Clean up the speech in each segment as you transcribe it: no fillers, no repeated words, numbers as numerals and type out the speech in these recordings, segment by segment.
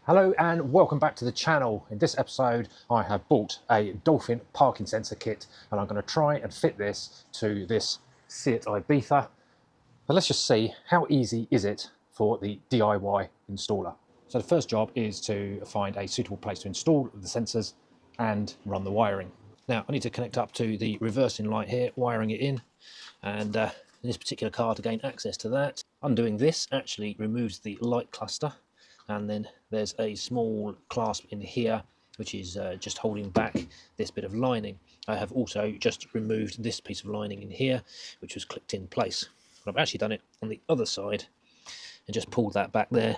Hello and welcome back to the channel. In this episode I have bought a Dolphin parking sensor kit and I'm going to try and fit this to this Seat Ibiza. But let's just see how easy is it for the DIY installer. So the first job is to find a suitable place to install the sensors and run the wiring. Now I need to connect up to the reversing light here, wiring it in, and in this particular car, to gain access to that, undoing this actually removes the light cluster. And then there's a small clasp in here which is just holding back this bit of lining. I have also just removed this piece of lining in here which was clipped in place. But I've actually done it on the other side and just pulled that back there.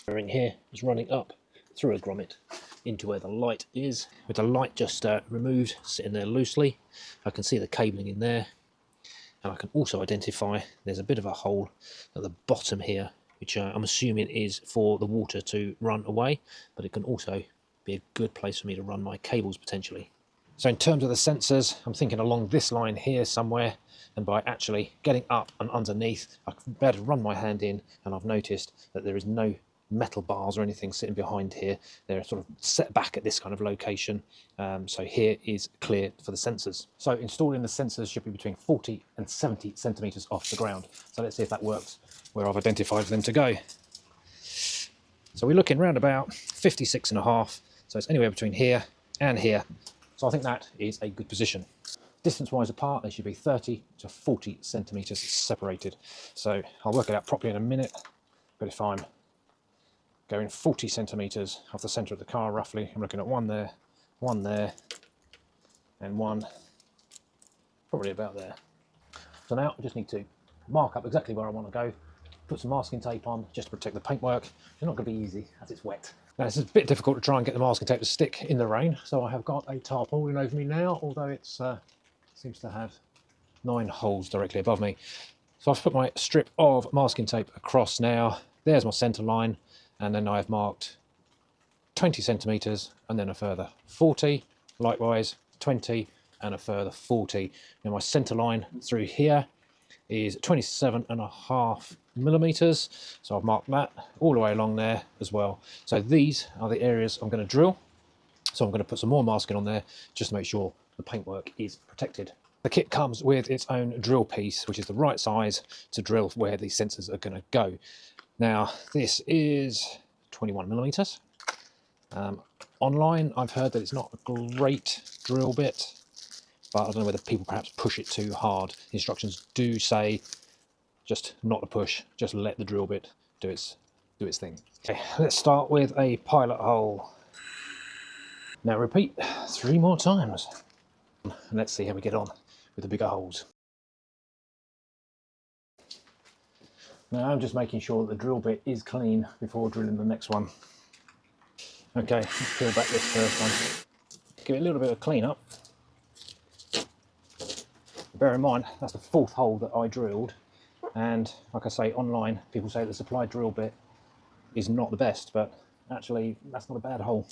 The ring here is running up through a grommet into where the light is. With the light just removed, sitting there loosely, I can see the cabling in there, and I can also identify there's a bit of a hole at the bottom here, which I'm assuming is for the water to run away, but it can also be a good place for me to run my cables potentially. So in terms of the sensors, I'm thinking along this line here somewhere, and by actually getting up and underneath, I can better run my hand in, and I've noticed that there is no metal bars or anything sitting behind here. They're sort of set back at this kind of location, so here is clear for the sensors. So installing the sensors should be between 40 and 70 centimeters off the ground. So let's see if that works where I've identified for them to go. So we're looking around about 56.5, so it's anywhere between here and here. So I think that is a good position. Distance wise apart, they should be 30 to 40 centimeters separated. So I'll work it out properly in a minute, but if I'm going 40 centimeters off the center of the car roughly, I'm looking at one there, and one probably about there. So now I just need to mark up exactly where I want to go, put some masking tape on just to protect the paintwork. It's not going to be easy as it's wet. Now it's a bit difficult to try and get the masking tape to stick in the rain, so I have got a tarpaulin over me now, although it seems to have 9 holes directly above me. So I've put my strip of masking tape across now. There's my center line, and then I've marked 20 centimeters and then a further 40, likewise 20 and a further 40. Now my center line through here is 27.5 millimeters, so I've marked that all the way along there as well. So these are the areas I'm going to drill, so I'm going to put some more masking on there just to make sure the paintwork is protected. The kit comes with its own drill piece, which is the right size to drill where the sensors are going to go. Now this is 21 millimeters. Online I've heard that it's not a great drill bit, but I don't know whether people perhaps push it too hard. The instructions do say just not to push, just let the drill bit do its thing. Okay, let's start with a pilot hole. Now repeat 3 more times, and let's see how we get on with the bigger holes. Now I'm just making sure that the drill bit is clean before drilling the next one. Okay, let's peel back this first one. Give it a little bit of clean up. Bear in mind, that's the 4th hole that I drilled, and like I say, online people say the supply drill bit is not the best, but actually that's not a bad hole.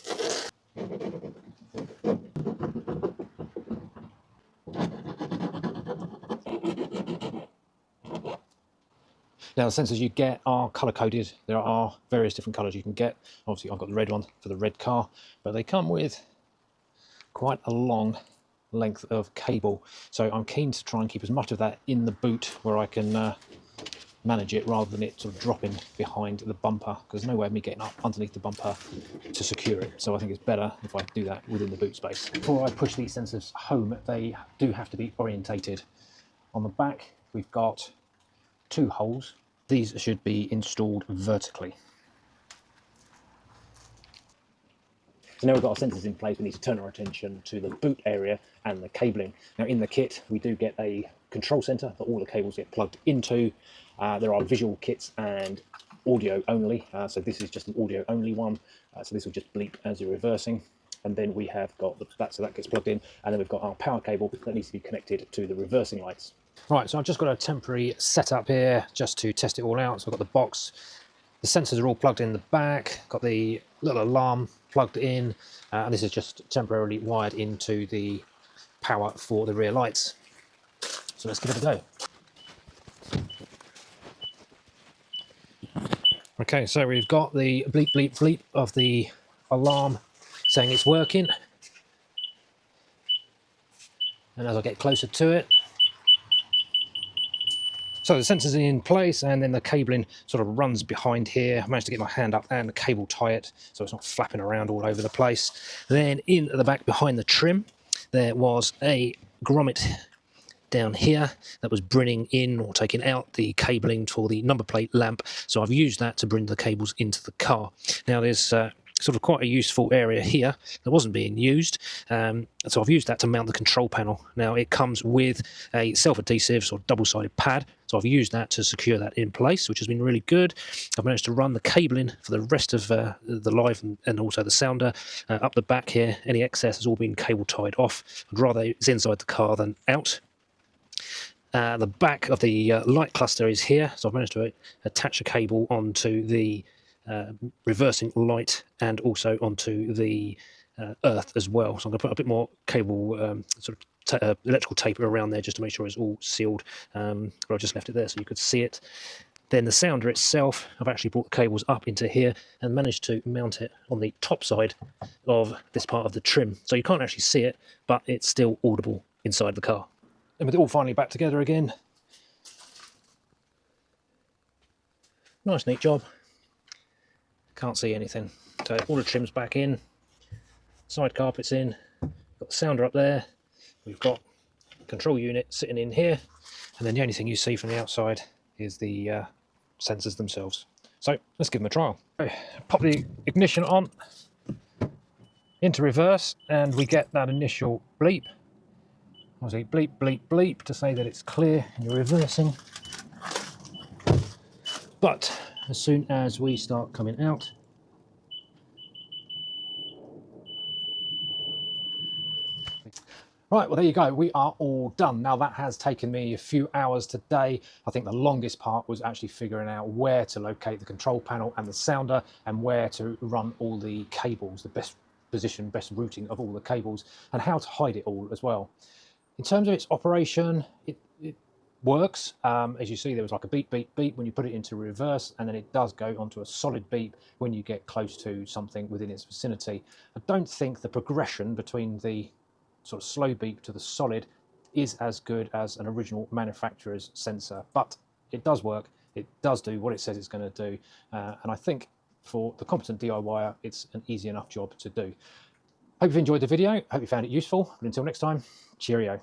Now the sensors you get are colour coded. There are various different colours you can get. Obviously I've got the red one for the red car, but they come with quite a long length of cable. So I'm keen to try and keep as much of that in the boot where I can manage it, rather than it sort of dropping behind the bumper, because there's no way of me getting up underneath the bumper to secure it. So I think it's better if I do that within the boot space. Before I push these sensors home, they do have to be orientated. On the back we've got 2 holes. These should be installed vertically. So now we've got our sensors in place, we need to turn our attention to the boot area and the cabling. Now in the kit we do get a control center that all the cables get plugged into. There are visual kits and audio only, so this is just an audio only one, so this will just bleep as you're reversing. And then we have got that, so that gets plugged in, and then we've got our power cable that needs to be connected to the reversing lights. Right, so I've just got a temporary setup here just to test it all out. So I've got the box, the sensors are all plugged in the back, got the little alarm plugged in, and this is just temporarily wired into the power for the rear lights. So let's give it a go. Okay, so we've got the bleep, bleep, bleep of the alarm saying it's working. And as I get closer to it, so the sensor's in place, and then the cabling sort of runs behind here. I managed to get my hand up and the cable tie it so it's not flapping around all over the place. Then in the back behind the trim, there was a grommet down here that was bringing in or taking out the cabling for the number plate lamp. So I've used that to bring the cables into the car. Now there's sort of quite a useful area here that wasn't being used. So I've used that to mount the control panel. Now it comes with a self-adhesive sort of double-sided pad. So I've used that to secure that in place, which has been really good. I've managed to run the cabling for the rest of the live and also the sounder up the back here. Any excess has all been cable tied off. I'd rather it's inside the car than out. The back of the light cluster is here, so I've managed to attach a cable onto the reversing light and also onto the earth as well. So I'm going to put a bit more cable, sort of electrical tape around there just to make sure it's all sealed. But I've just left it there so you could see it. Then the sounder itself, I've actually brought the cables up into here and managed to mount it on the top side of this part of the trim. So you can't actually see it, but it's still audible inside the car. And with it all finally back together again, nice neat job. Can't see anything. So all the trim's back in, side carpets in, got the sounder up there, we've got control unit sitting in here, and then the only thing you see from the outside is the sensors themselves. So let's give them a trial. Okay, pop the ignition on, into reverse, and we get that initial bleep. Obviously bleep, bleep, bleep to say that it's clear and you're reversing. But as soon as we start coming out, right, well there you go, we are all done. Now that has taken me a few hours today. I think the longest part was actually figuring out where to locate the control panel and the sounder and where to run all the cables, the best position, best routing of all the cables, and how to hide it all as well. In terms of its operation, it works. As you see, there was like a beep, beep, beep when you put it into reverse, and then it does go onto a solid beep when you get close to something within its vicinity. I don't think the progression between the sort of slow beep to the solid is as good as an original manufacturer's sensor, but it does work. It does do what it says it's going to do, and I think for the competent DIYer, it's an easy enough job to do. Hope you've enjoyed the video. Hope you found it useful. But until next time, cheerio.